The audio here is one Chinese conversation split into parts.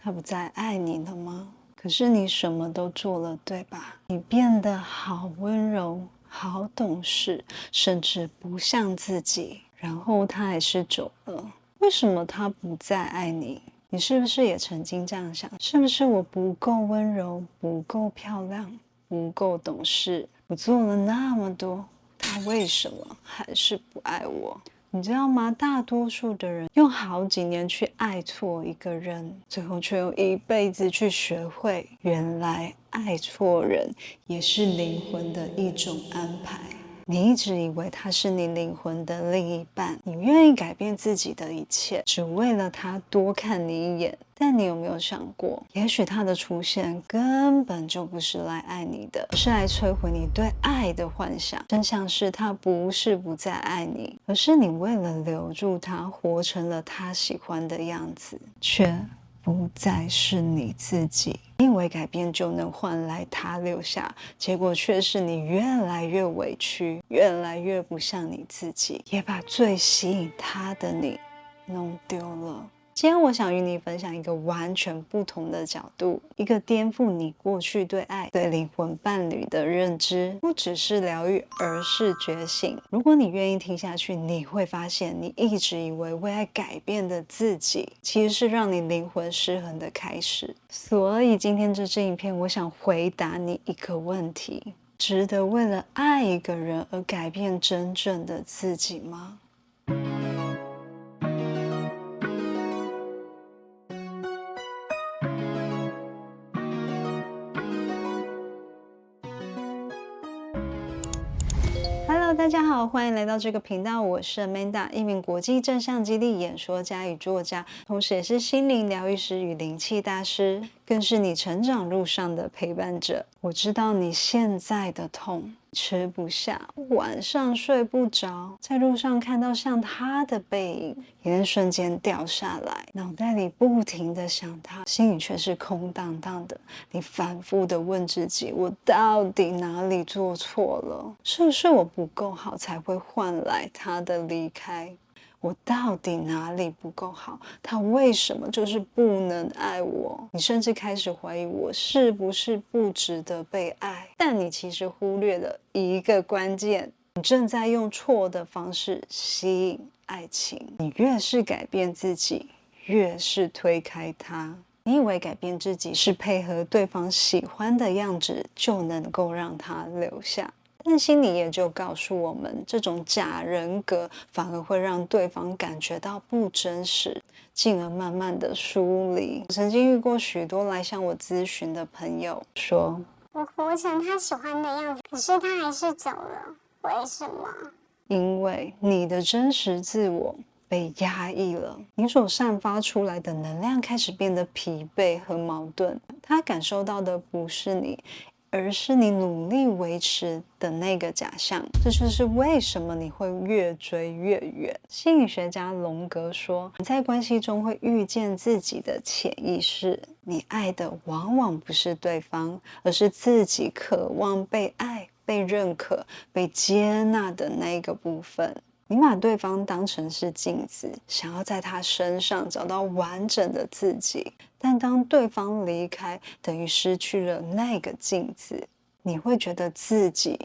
他不再爱你了吗？可是你什么都做了，对吧？你变得好温柔，好懂事，甚至不像自己，然后他还是走了。为什么他不再爱你？你是不是也曾经这样想？是不是我不够温柔，不够漂亮，不够懂事？我做了那么多，他为什么还是不爱我？你知道吗？大多数的人用好几年去爱错一个人，最后却用一辈子去学会，原来爱错人也是灵魂的一种安排。你一直以为他是你灵魂的另一半，你愿意改变自己的一切，只为了他多看你一眼。但你有没有想过，也许他的出现根本就不是来爱你的，而是来摧毁你对爱的幻想。真相是他不是不再爱你，而是你为了留住他，活成了他喜欢的样子，却不再是你自己。你以为改变就能换来他留下，结果却是你越来越委屈，越来越不像你自己，也把最吸引他的你弄丢了。今天我想与你分享一个完全不同的角度，一个颠覆你过去对爱、对灵魂伴侣的认知，不只是疗愈，而是觉醒。如果你愿意听下去，你会发现你一直以为为爱改变的自己，其实是让你灵魂失衡的开始。所以今天这支影片，我想回答你一个问题：值得为了爱一个人而改变真正的自己吗？Hello， 大家好，欢迎来到这个频道，我是 Amanda， 一名国际正向激励演说家与作家，同时也是心灵疗愈师与灵气大师，更是你成长路上的陪伴者。我知道你现在的痛，吃不下，晚上睡不着，在路上看到像他的背影，眼泪瞬间掉下来，脑袋里不停的想他，心里却是空荡荡的。你反复的问自己，我到底哪里做错了？是不是我不够好才会换来他的离开？我到底哪里不够好？他为什么就是不能爱我？你甚至开始怀疑我是不是不值得被爱，但你其实忽略了一个关键，你正在用错的方式吸引爱情。你越是改变自己，越是推开他。你以为改变自己是配合对方喜欢的样子就能够让他留下，但心理也就告诉我们，这种假人格反而会让对方感觉到不真实，进而慢慢的疏离。我曾经遇过许多来向我咨询的朋友说，我活成他喜欢的样子，可是他还是走了，为什么？因为你的真实自我被压抑了，你所散发出来的能量开始变得疲惫和矛盾，他感受到的不是你，而是你努力维持的那个假象。这就是为什么你会越追越远。心理学家荣格说，你在关系中会遇见自己的潜意识，你爱的往往不是对方，而是自己渴望被爱、被认可、被接纳的那个部分。你把对方当成是镜子，想要在他身上找到完整的自己，但当对方离开，等于失去了那个镜子，你会觉得自己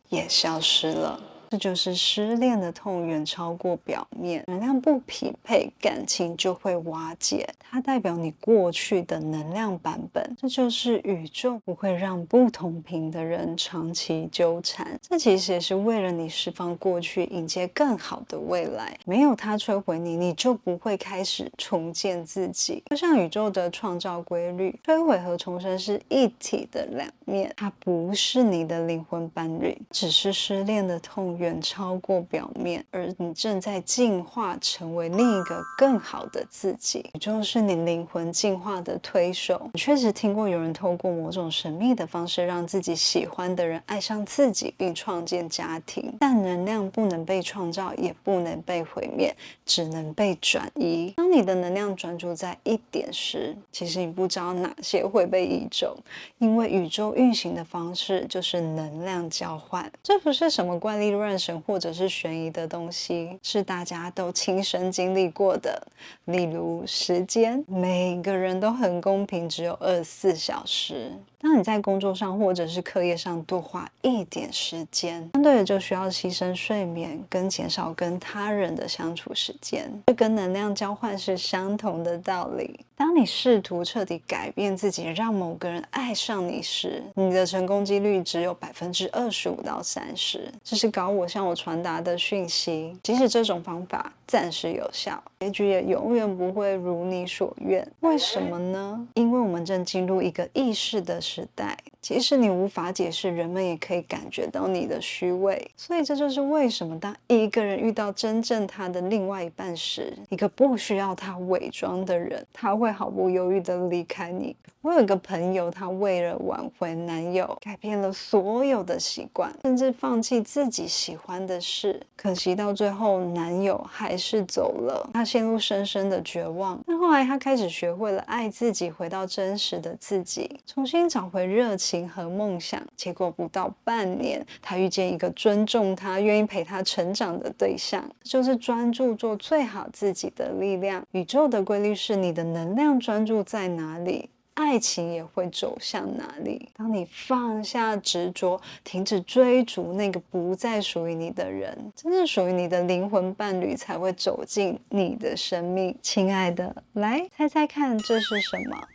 也消失了。这就是失恋的痛远超过表面，能量不匹配，感情就会瓦解。它代表你过去的能量版本，这就是宇宙不会让不同频的人长期纠缠。这其实也是为了你释放过去，迎接更好的未来。没有它摧毁你，你就不会开始重建自己。就像宇宙的创造规律，摧毁和重生是一体的两面。它不是你的灵魂伴侣，只是失恋的痛远超过表面，而你正在进化成为另一个更好的自己。宇宙是你灵魂进化的推手。我确实听过有人透过某种神秘的方式让自己喜欢的人爱上自己并创建家庭，但能量不能被创造，也不能被毁灭，只能被转移。当你的能量专注在一点时，其实你不知道哪些会被移走，因为宇宙运行的方式就是能量交换。这不是什么怪力乱乱神或者是悬疑的东西，是大家都亲身经历过的。例如时间，每个人都很公平，只有24小时。当你在工作上或者是课业上多花一点时间，相对的就需要牺牲睡眠跟减少跟他人的相处时间，这跟能量交换是相同的道理。当你试图彻底改变自己，让某个人爱上你时，你的成功几率只有25%到30%。这是高我向我传达的讯息。即使这种方法暂时有效，结局也永远不会如你所愿。为什么呢？因为我们正进入一个意识的时代，即使你无法解释，人们也可以感觉到你的虚伪。所以这就是为什么当一个人遇到真正他的另外一半时，一个不需要他伪装的人，他会毫不犹豫地离开你。我有一个朋友，她为了挽回男友，改变了所有的习惯，甚至放弃自己喜欢的事。可惜到最后，男友还是走了，她陷入深深的绝望。但后来她开始学会了爱自己，回到真实的自己，重新找回热情和梦想。结果不到半年，她遇见一个尊重她、愿意陪她成长的对象。就是专注做最好自己的力量。宇宙的规律是，你的能量专注在哪里，爱情也会走向哪里。当你放下执着，停止追逐那个不再属于你的人，真正属于你的灵魂伴侣才会走进你的生命。亲爱的，来猜猜看，这是什么？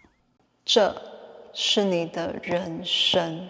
这是你的人生。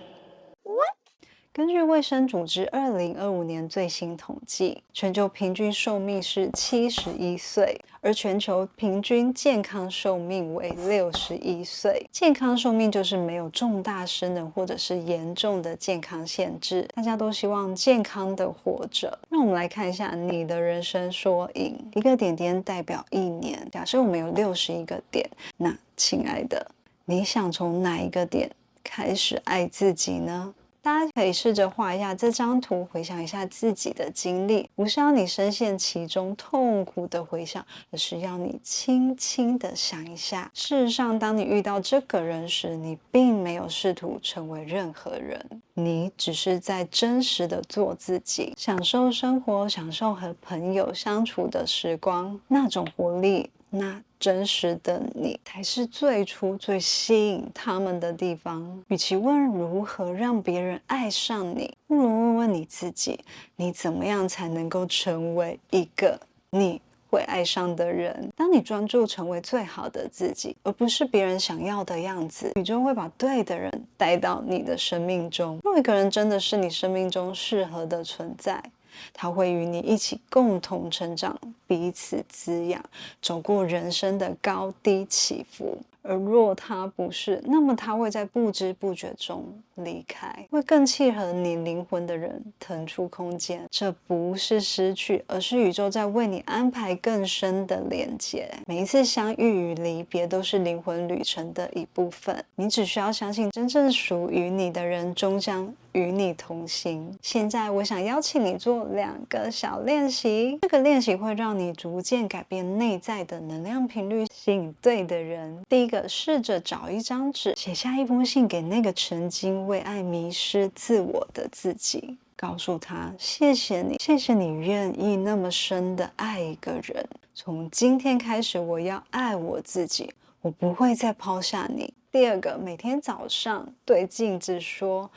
根据卫生组织2025年最新统计，全球平均寿命是71岁，而全球平均健康寿命为61岁。健康寿命就是没有重大失能或者是严重的健康限制，大家都希望健康的活着。让我们来看一下你的人生缩影，一个点点代表1年。假设我们有61个点，那亲爱的，你想从哪一个点开始爱自己呢？大家可以试着画一下这张图，回想一下自己的经历，不是要你深陷其中痛苦的回想，而是要你轻轻的想一下。事实上，当你遇到这个人时，你并没有试图成为任何人，你只是在真实的做自己，享受生活，享受和朋友相处的时光，那种活力，那真实的你才是最初最吸引他们的地方。与其问如何让别人爱上你，不如问问你自己，你怎么样才能够成为一个你会爱上的人。当你专注成为最好的自己，而不是别人想要的样子，宇宙会把对的人带到你的生命中。若一个人真的是你生命中适合的存在，他会与你一起共同成长，彼此滋养，走过人生的高低起伏。而若他不是，那么他会在不知不觉中离开，为更契合你灵魂的人腾出空间。这不是失去，而是宇宙在为你安排更深的连接。每一次相遇与离别都是灵魂旅程的一部分，你只需要相信真正属于你的人终将与你同行。现在我想邀请你做2个小练习，这个练习会让你逐渐改变内在的能量频率，吸引对的人。第一个，试着找一张纸，写下一封信给那个曾经为爱迷失自我的自己，告诉他谢谢你，谢谢你愿意那么深的爱一个人。从今天开始，我要爱我自己，我不会再抛下你。第二个，每天早上对镜子说，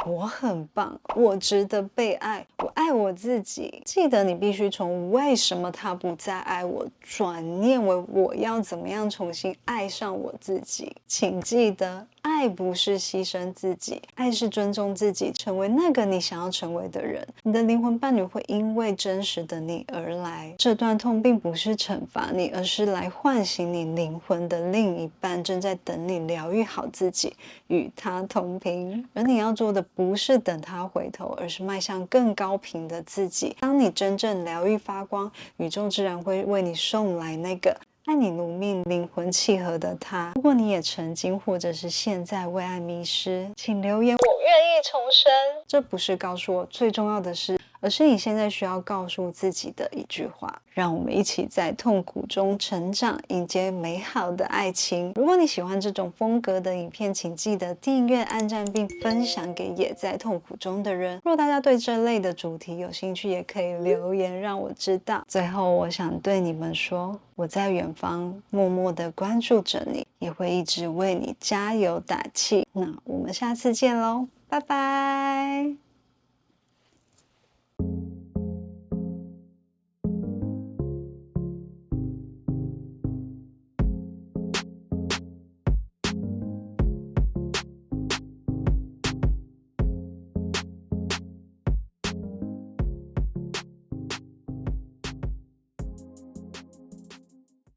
我很棒，我值得被爱，我爱我自己。记得你必须从为什么他不再爱我，转念为我要怎么样重新爱上我自己。请记得，爱不是牺牲自己，爱是尊重自己，成为那个你想要成为的人。你的灵魂伴侣会因为真实的你而来。这段痛并不是惩罚你，而是来唤醒你灵魂的另一半，正在等你疗愈好自己，与他同频。而你要做的不是等他回头，而是迈向更高频的自己。当你真正疗愈发光，宇宙自然会为你送来那个爱你如命、灵魂契合的他。如果你也曾经或者是现在为爱迷失，请留言我愿意重生。这不是告诉我最重要的是，而是你现在需要告诉自己的一句话。让我们一起在痛苦中成长，迎接美好的爱情。如果你喜欢这种风格的影片，请记得订阅、按赞并分享给也在痛苦中的人。如果大家对这类的主题有兴趣，也可以留言让我知道。最后，我想对你们说，我在远方默默的关注着你，也会一直为你加油打气。那我们下次见喽，拜拜。